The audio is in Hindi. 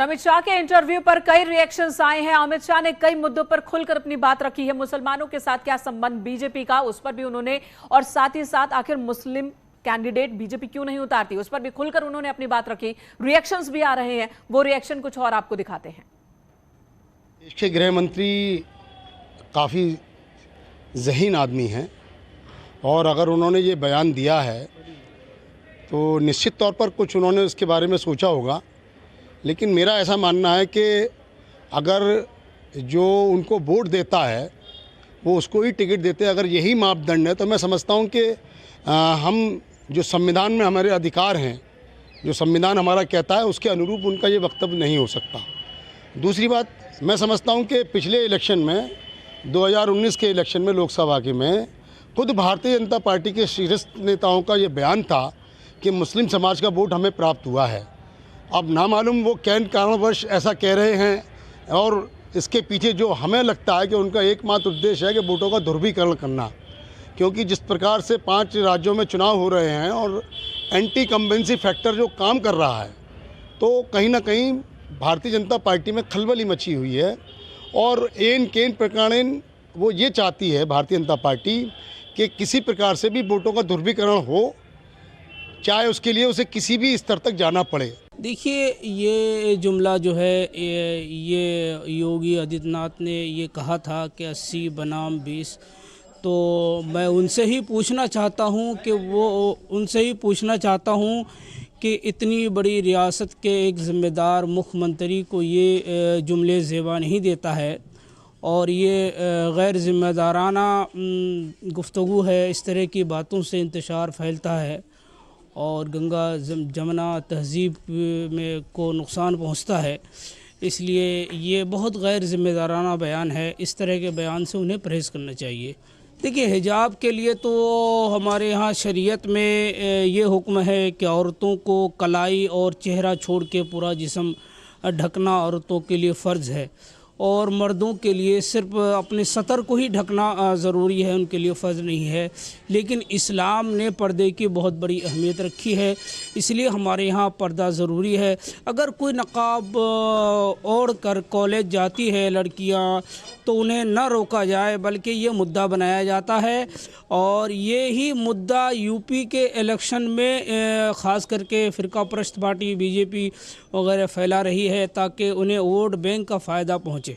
अमित शाह के इंटरव्यू पर कई रिएक्शंस आए हैं। अमित शाह ने कई मुद्दों पर खुलकर अपनी बात रखी है। मुसलमानों के साथ क्या संबंध बीजेपी का, उस पर भी उन्होंने, और साथ ही साथ आखिर मुस्लिम कैंडिडेट बीजेपी क्यों नहीं उतारती, उस पर भी खुलकर उन्होंने अपनी बात रखी। रिएक्शंस भी आ रहे हैं, वो रिएक्शन कुछ और आपको दिखाते हैं। देश के गृह मंत्री काफ़ी ज़हीन आदमी हैं और अगर उन्होंने ये बयान दिया है तो निश्चित तौर पर कुछ उन्होंने उसके बारे में सोचा होगा। लेकिन मेरा ऐसा मानना है कि अगर जो उनको वोट देता है वो उसको ही टिकट देते हैं, अगर यही मापदंड है तो मैं समझता हूँ कि हम जो संविधान में हमारे अधिकार हैं, जो संविधान हमारा कहता है उसके अनुरूप उनका ये वक्तव्य नहीं हो सकता। दूसरी बात, मैं समझता हूँ कि पिछले इलेक्शन में 2019 के इलेक्शन में लोकसभा के में खुद भारतीय जनता पार्टी के शीर्ष नेताओं का ये बयान था कि मुस्लिम समाज का वोट हमें प्राप्त हुआ है। अब ना मालूम वो कैन कारणवश ऐसा कह रहे हैं और इसके पीछे जो हमें लगता है कि उनका एकमात्र उद्देश्य है कि वोटों का ध्रुवीकरण करना, क्योंकि जिस प्रकार से 5 राज्यों में चुनाव हो रहे हैं और एंटी कम्बेंसी फैक्टर जो काम कर रहा है, तो कहीं ना कहीं भारतीय जनता पार्टी में खलबली मची हुई है और एन केन प्रकारेण वो ये चाहती है भारतीय जनता पार्टी कि किसी प्रकार से भी वोटों का ध्रुवीकरण हो, चाहे उसके लिए उसे किसी भी स्तर तक जाना पड़े। देखिए, ये जुमला जो है ये योगी आदित्यनाथ ने ये कहा था कि 80 बनाम 20, तो मैं उनसे ही पूछना चाहता हूँ कि इतनी बड़ी रियासत के एक ज़िम्मेदार मुख्यमंत्री को ये जुमले ज़ेबा नहीं देता है और ये गैर ज़िम्मेदाराना गुफ्तगू है। इस तरह की बातों से इंतशार फैलता है और गंगा जमुना तहज़ीब में को नुकसान पहुंचता है। इसलिए ये बहुत गैर ज़िम्मेदाराना बयान है। इस तरह के बयान से उन्हें परहेज़ करना चाहिए। देखिए, हिजाब के लिए तो हमारे यहाँ शरीयत में ये हुक्म है कि औरतों को कलाई और चेहरा छोड़ के पूरा जिस्म ढकना औरतों के लिए फ़र्ज़ है और मर्दों के लिए सिर्फ अपने सतर को ही ढकना ज़रूरी है, उनके लिए फ़र्ज़ नहीं है। लेकिन इस्लाम ने पर्दे की बहुत बड़ी अहमियत रखी है, इसलिए हमारे यहाँ पर्दा ज़रूरी है। अगर कोई नकाब ओढ़ कर कॉलेज जाती है लड़कियाँ तो उन्हें न रोका जाए, बल्कि ये मुद्दा बनाया जाता है और ये ही मुद्दा यूपी के इलेक्शन में ख़ास करके फ़िरका परस्त पार्टी बीजेपी वगैरह फैला रही है ताकि उन्हें वोट बैंक का फ़ायदा पहुँचे।